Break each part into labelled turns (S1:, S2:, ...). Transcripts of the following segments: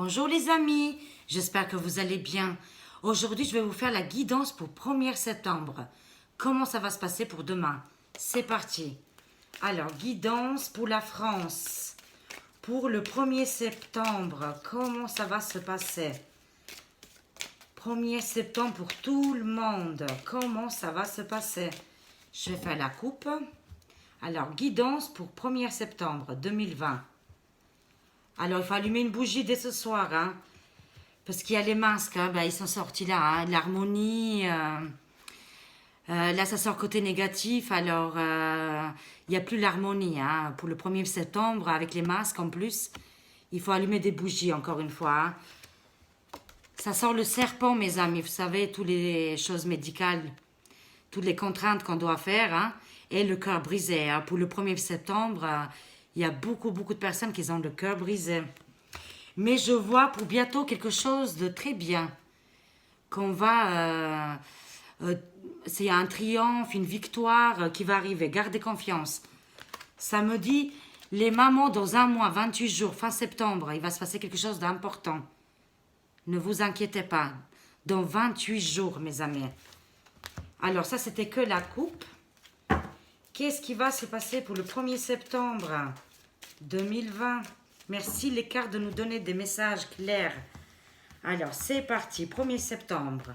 S1: Bonjour les amis, j'espère que vous allez bien. Aujourd'hui, je vais vous faire la guidance pour 1er septembre. Comment ça va se passer pour demain? C'est parti. Alors, guidance pour la France. Pour le 1er septembre, comment ça va se passer? 1er septembre pour tout le monde. Comment ça va se passer? Je vais faire la coupe. Alors, guidance pour 1er septembre 2020. Alors, il faut allumer une bougie dès ce soir, hein, parce qu'il y a les masques, hein, ben, ils sont sortis là, hein, l'harmonie. Là, ça sort côté négatif, alors il n'y a plus l'harmonie. Hein, pour le 1er septembre, avec les masques en plus, il faut allumer des bougies, encore une fois. Hein. Ça sort le serpent, mes amis, vous savez, toutes les choses médicales, toutes les contraintes qu'on doit faire, hein, et le cœur brisé. Hein. Pour le 1er septembre, il y a beaucoup de personnes qui ont le cœur brisé. Mais je vois pour bientôt quelque chose de très bien. Qu'on va... c'est un triomphe, une victoire qui va arriver. Gardez confiance. Ça me dit, les mamans, dans un mois, 28 jours, fin septembre, il va se passer quelque chose d'important. Ne vous inquiétez pas. Dans 28 jours, mes amis. Alors, ça, c'était que la coupe. Qu'est-ce qui va se passer pour le 1er septembre 2020? Merci les cartes de nous donner des messages clairs. Alors, c'est parti. 1er septembre.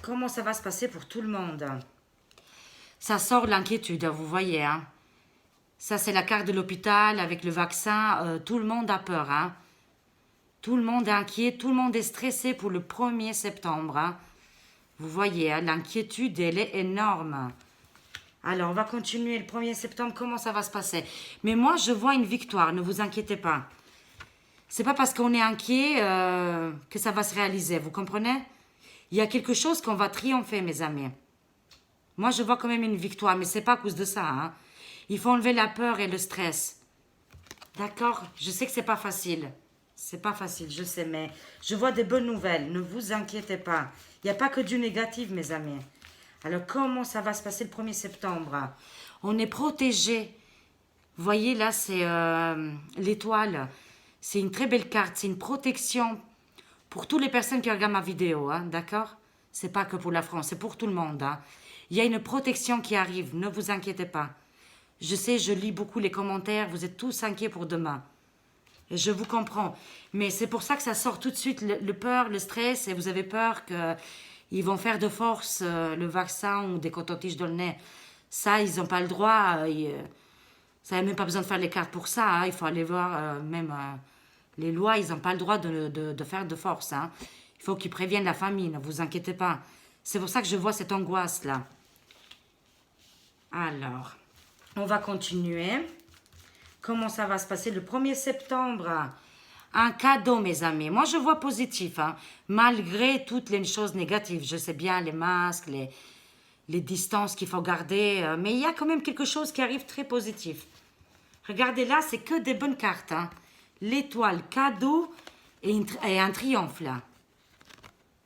S1: Comment ça va se passer pour tout le monde? Ça sort l'inquiétude, vous voyez. Hein? Ça, c'est la carte de l'hôpital avec le vaccin. Tout le monde a peur. Hein? Tout le monde est inquiet. Tout le monde est stressé pour le 1er septembre. Hein? Vous voyez, hein? L'inquiétude, elle est énorme. Alors, on va continuer le 1er septembre. Comment ça va se passer? Mais moi, je vois une victoire. Ne vous inquiétez pas. C'est pas parce qu'on est inquiet que ça va se réaliser. Vous comprenez? Il y a quelque chose qu'on va triompher, mes amis. Moi, je vois quand même une victoire, mais c'est pas à cause de ça. Hein. Il faut enlever la peur et le stress. D'accord? Je sais que c'est pas facile. C'est pas facile, je sais, mais je vois des bonnes nouvelles. Ne vous inquiétez pas. Il n'y a pas que du négatif, mes amis. Alors, comment ça va se passer le 1er septembre? On est protégé. Vous voyez, là, c'est l'étoile. C'est une très belle carte. C'est une protection pour toutes les personnes qui regardent ma vidéo. Hein, d'accord? C'est pas que pour la France, c'est pour tout le monde. Hein. Il y a une protection qui arrive. Ne vous inquiétez pas. Je sais, je lis beaucoup les commentaires. Vous êtes tous inquiets pour demain. Et je vous comprends. Mais c'est pour ça que ça sort tout de suite le peur, le stress. Et vous avez peur qu'ils vont faire de force le vaccin ou des cotons-tiges dans le nez. Ça, ils n'ont pas le droit. Ça n'a même pas besoin de faire les cartes pour ça. Hein. Il faut aller voir même les lois. Ils n'ont pas le droit de faire de force. Hein. Il faut qu'ils préviennent la famille. Ne vous inquiétez pas. C'est pour ça que je vois cette angoisse-là. Alors, on va continuer. Comment ça va se passer le 1er septembre? Un cadeau, mes amis. Moi, je vois positif. Hein. Malgré toutes les choses négatives. Je sais bien, les masques, les distances qu'il faut garder. Mais il y a quand même quelque chose qui arrive très positif. Regardez là, c'est que des bonnes cartes. Hein. L'étoile, cadeau et un triomphe là.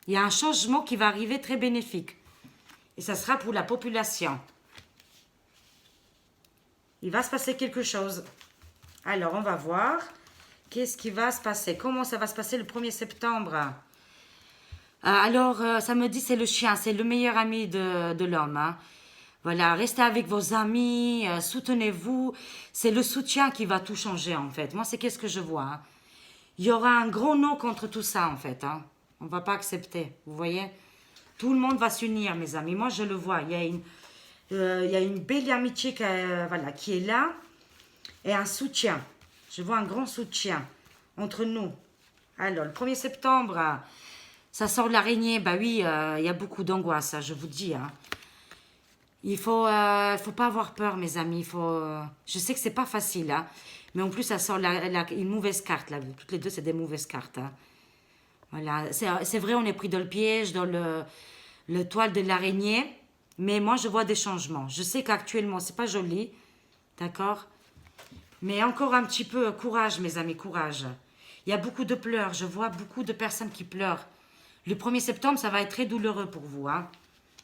S1: Il y a un changement qui va arriver très bénéfique. Et ça sera pour la population. Il va se passer quelque chose. Alors, on va voir. Qu'est-ce qui va se passer? Comment ça va se passer le 1er septembre? Alors, ça me dit c'est le chien. C'est le meilleur ami de l'homme. Hein. Voilà, restez avec vos amis, soutenez-vous. C'est le soutien qui va tout changer, en fait. Moi, c'est qu'est-ce que je vois. Hein. Il y aura un gros non contre tout ça, en fait. Hein. On ne va pas accepter, vous voyez? Tout le monde va s'unir, mes amis. Moi, je le vois. Il y a une belle amitié voilà, qui est là et un soutien. Je vois un grand soutien entre nous. Alors, le 1er septembre, ça sort de l'araignée. Bah oui, il y a beaucoup d'angoisse, je vous dis. Hein. Il faut pas avoir peur, mes amis. Je sais que c'est pas facile, hein, mais en plus, ça sort une mauvaise carte. Là. Toutes les deux, c'est des mauvaises cartes. Hein. Voilà. C'est vrai, on est pris dans le piège, dans le toile de l'araignée. Mais moi, je vois des changements. Je sais qu'actuellement, c'est pas joli. D'accord? Mais encore un petit peu, courage, mes amis, courage. Il y a beaucoup de pleurs. Je vois beaucoup de personnes qui pleurent. Le 1er septembre, ça va être très douloureux pour vous, hein,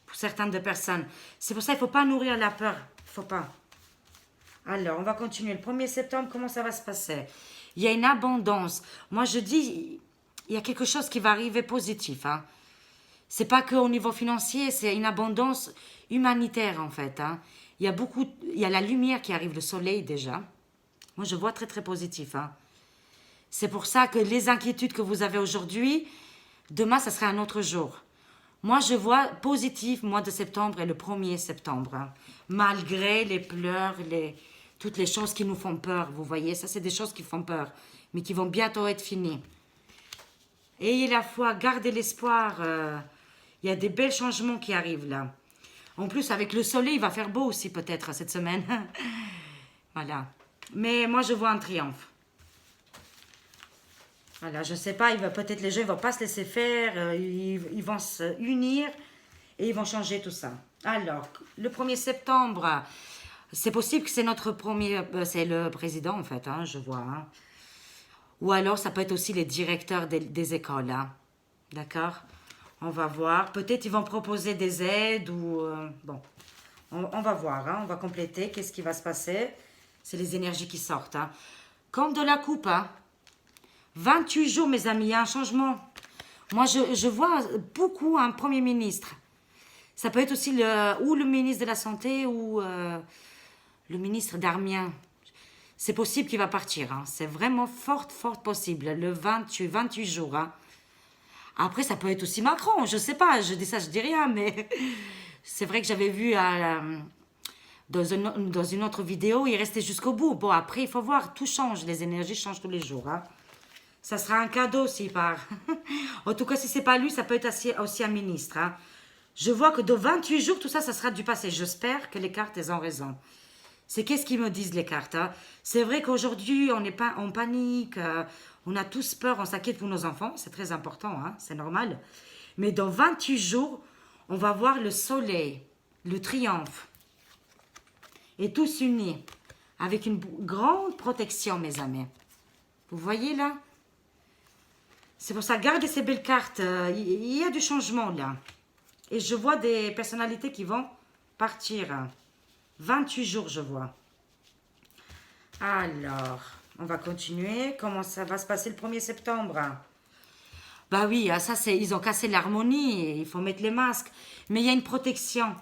S1: pour certaines de personnes. C'est pour ça qu'il ne faut pas nourrir la peur. Il ne faut pas. Alors, on va continuer. Le 1er septembre, comment ça va se passer? Il y a une abondance. Moi, je dis, il y a quelque chose qui va arriver positif. Hein. C'est pas qu'au niveau financier, c'est une abondance humanitaire, en fait. Hein. Il y a la lumière qui arrive, le soleil déjà. Moi, je vois très, très positif. Hein. C'est pour ça que les inquiétudes que vous avez aujourd'hui, demain, ça sera un autre jour. Moi, je vois positif mois de septembre et le 1er septembre. Hein. Malgré les pleurs, toutes les choses qui nous font peur. Vous voyez, ça, c'est des choses qui font peur, mais qui vont bientôt être finies. Ayez la foi, gardez l'espoir. Il y a des belles changements qui arrivent là. En plus, avec le soleil, il va faire beau aussi peut-être cette semaine. Voilà. Mais moi, je vois un triomphe. Voilà, je ne sais pas, peut-être les gens ne vont pas se laisser faire, ils vont se unir et ils vont changer tout ça. Alors, le 1er septembre, c'est possible que c'est notre premier, c'est le président en fait, hein, je vois. Hein. Ou alors, ça peut être aussi les directeurs des écoles. Hein. D'accord? On va voir. Peut-être ils vont proposer des aides ou... bon, on va voir, hein, on va compléter. Qu'est-ce qui va se passer? C'est les énergies qui sortent. Hein. Comme de la coupe, hein. 28 jours, mes amis, il y a un changement. Moi, je vois beaucoup un premier ministre. Ça peut être aussi le ministre de la Santé ou le ministre d'Armien. C'est possible qu'il va partir. Hein. C'est vraiment fort possible. Le 28 jours. Hein. Après, ça peut être aussi Macron. Je ne sais pas. Je dis ça, je dis rien. Mais c'est vrai que j'avais vu dans une autre vidéo, il restait jusqu'au bout. Bon, après, il faut voir. Tout change. Les énergies changent tous les jours. Hein. Ça sera un cadeau s'il part. En tout cas, si ce n'est pas lui, ça peut être aussi un ministre. Hein. Je vois que dans 28 jours, tout ça, ça sera du passé. J'espère que les cartes, elles ont raison. C'est qu'est-ce qu'ils me disent, les cartes. Hein. C'est vrai qu'aujourd'hui, on n'est pas en panique. On a tous peur, on s'inquiète pour nos enfants. C'est très important, hein, c'est normal. Mais dans 28 jours, on va voir le soleil, le triomphe. Et tous unis. Avec une grande protection, mes amis. Vous voyez là? C'est pour ça, gardez ces belles cartes. Il y a du changement là. Et je vois des personnalités qui vont partir. 28 jours, je vois. Alors, on va continuer. Comment ça va se passer le 1er septembre? Bah oui, ça c'est, ils ont cassé l'harmonie. Il faut mettre les masques. Mais il y a une protection.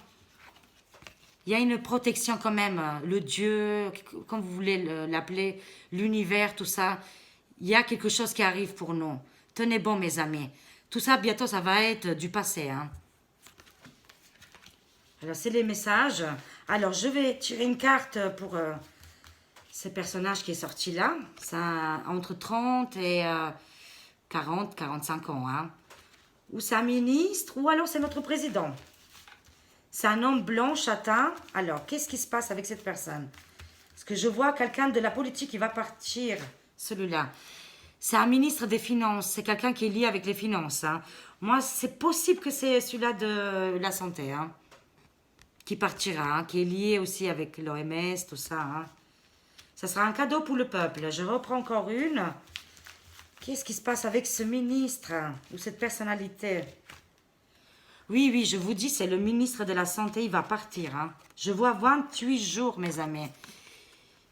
S1: Il y a une protection quand même. Le Dieu, comme vous voulez l'appeler, l'univers, tout ça. Il y a quelque chose qui arrive pour nous. Tenez bon, mes amis. Tout ça, bientôt, ça va être du passé. Hein. Alors, c'est les messages. Alors, je vais tirer une carte pour ce personnage qui est sorti là. C'est entre 30 et 40, 45 ans. Hein. Ou c'est un ministre, ou alors c'est notre président. C'est un homme blanc, châtain. Alors, qu'est-ce qui se passe avec cette personne? Parce que je vois quelqu'un de la politique qui va partir, celui-là. C'est un ministre des Finances. C'est quelqu'un qui est lié avec les finances. Hein. Moi, c'est possible que c'est celui-là de la santé. Hein, qui partira. Hein, qui est lié aussi avec l'OMS, tout ça. Hein. Ça sera un cadeau pour le peuple. Je reprends encore une. Qu'est-ce qui se passe avec ce ministre? Ou cette personnalité? Oui, je vous dis, c'est le ministre de la Santé. Il va partir. Hein. Je vois 28 jours, mes amis.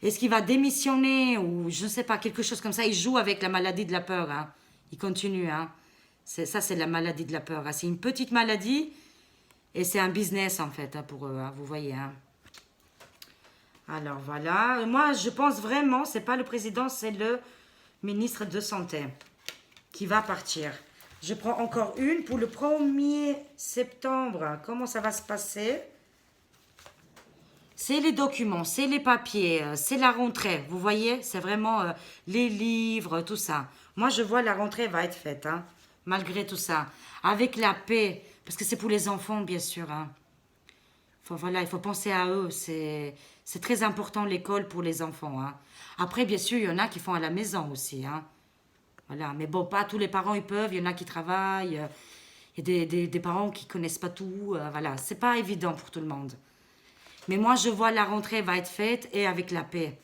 S1: Est-ce qu'il va démissionner ou je ne sais pas, quelque chose comme ça? Il joue avec la maladie de la peur. Hein. Il continue. Hein. Ça, c'est la maladie de la peur. Hein. C'est une petite maladie et c'est un business en fait hein, pour eux. Hein. Vous voyez. Hein. Alors voilà. Moi, je pense vraiment, c'est pas le président, c'est le ministre de Santé qui va partir. Je prends encore une pour le 1er septembre. Comment ça va se passer? C'est les documents, c'est les papiers, c'est la rentrée. Vous voyez, c'est vraiment les livres, tout ça. Moi, je vois la rentrée va être faite, hein, malgré tout ça. Avec la paix, parce que c'est pour les enfants, bien sûr. Hein. Voilà, il faut penser à eux. C'est très important l'école pour les enfants. Hein. Après, bien sûr, il y en a qui font à la maison aussi. Hein. Voilà, mais bon, pas tous les parents ils peuvent. Il y en a qui travaillent. Il y a des parents qui connaissent pas tout. Voilà, c'est pas évident pour tout le monde. Mais moi, je vois la rentrée va être faite et avec la paix.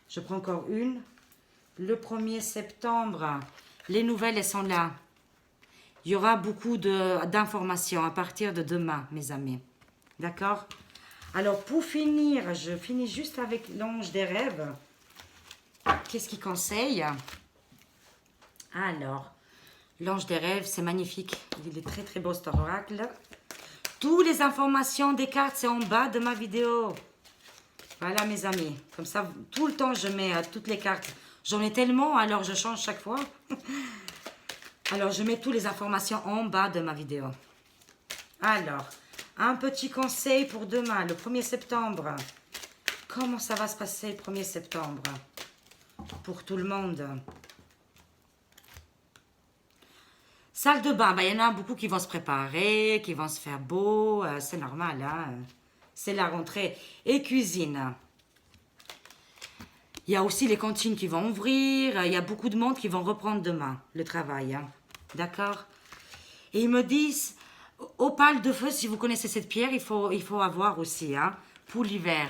S1: Je prends encore une. Le 1er septembre, les nouvelles, elles sont là. Il y aura beaucoup d'informations à partir de demain, mes amis. D'accord? Alors, pour finir, je finis juste avec l'ange des rêves. Qu'est-ce qu'il conseille? Alors, l'ange des rêves, c'est magnifique. Il est très très beau cet oracle. Toutes les informations des cartes, c'est en bas de ma vidéo. Voilà mes amis. Comme ça, tout le temps, je mets toutes les cartes. J'en ai tellement, alors je change chaque fois. Alors, je mets toutes les informations en bas de ma vidéo. Alors, un petit conseil pour demain, le 1er septembre. Comment ça va se passer le 1er septembre? Pour tout le monde. Salle de bain, il y en a beaucoup qui vont se préparer, qui vont se faire beau. C'est normal, hein? C'est la rentrée. Et cuisine. Il y a aussi les cantines qui vont ouvrir. Il y a beaucoup de monde qui vont reprendre demain le travail. Hein. D'accord? Et ils me disent, opale de feu, si vous connaissez cette pierre, il faut avoir aussi, hein, pour l'hiver.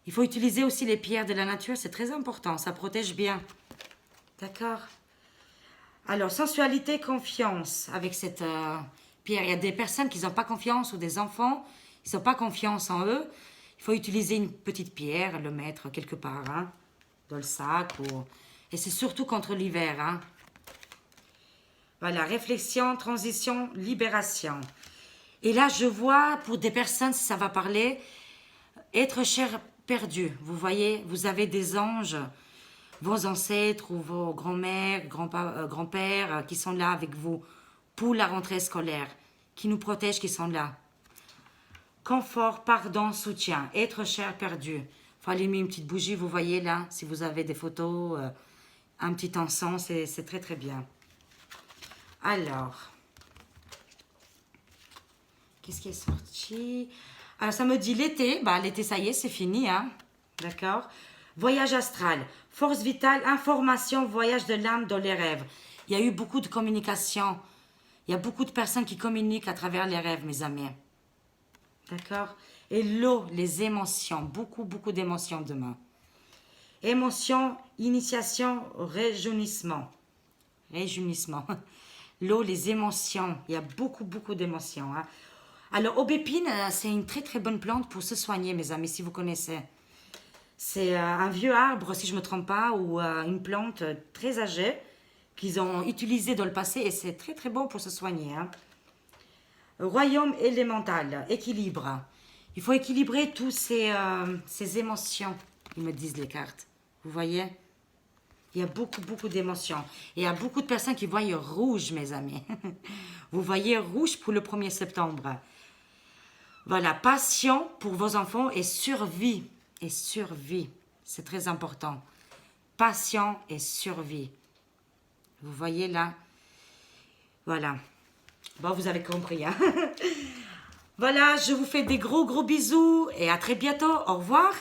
S1: Il faut utiliser aussi les pierres de la nature, c'est très important, ça protège bien. D'accord? Alors, sensualité, confiance avec cette pierre. Il y a des personnes qui n'ont pas confiance ou des enfants, ils n'ont pas confiance en eux. Il faut utiliser une petite pierre, le mettre quelque part, hein, dans le sac. Et c'est surtout contre l'hiver. Hein. Voilà, réflexion, transition, libération. Et là, je vois, pour des personnes, si ça va parler, être cher perdu. Vous voyez, vous avez des anges, vos ancêtres ou vos grands-mères, grands-pères qui sont là avec vous pour la rentrée scolaire, qui nous protègent, qui sont là. Confort, pardon, soutien, être cher perdu. Il faut allumer une petite bougie, vous voyez là, si vous avez des photos, un petit encens, c'est très très bien. Alors, qu'est-ce qui est sorti? Alors, ça me dit l'été. L'été, ça y est, c'est fini. Hein? D'accord? Voyage astral. Force vitale, information, voyage de l'âme dans les rêves. Il y a eu beaucoup de communication. Il y a beaucoup de personnes qui communiquent à travers les rêves, mes amis. D'accord? Et l'eau, les émotions. Beaucoup, beaucoup d'émotions demain. Émotion, initiation, réjouissement. Réjouissement. L'eau, les émotions. Il y a beaucoup, beaucoup d'émotions. Hein? Alors, aubépine, c'est une très, très bonne plante pour se soigner, mes amis, si vous connaissez. C'est un vieux arbre, si je ne me trompe pas, ou une plante très âgée qu'ils ont utilisée dans le passé et c'est très, très bon pour se soigner. Hein? Royaume élémental, équilibre. Il faut équilibrer tous ces émotions, ils me disent les cartes. Vous voyez? Il y a beaucoup, beaucoup d'émotions. Et il y a beaucoup de personnes qui voient rouge, mes amis. Vous voyez rouge pour le 1er septembre. Voilà, passion pour vos enfants et survie. Et survie, c'est très important. Passion et survie. Vous voyez là? Voilà. Bon, vous avez compris. Hein? Voilà, je vous fais des gros, gros bisous et à très bientôt. Au revoir.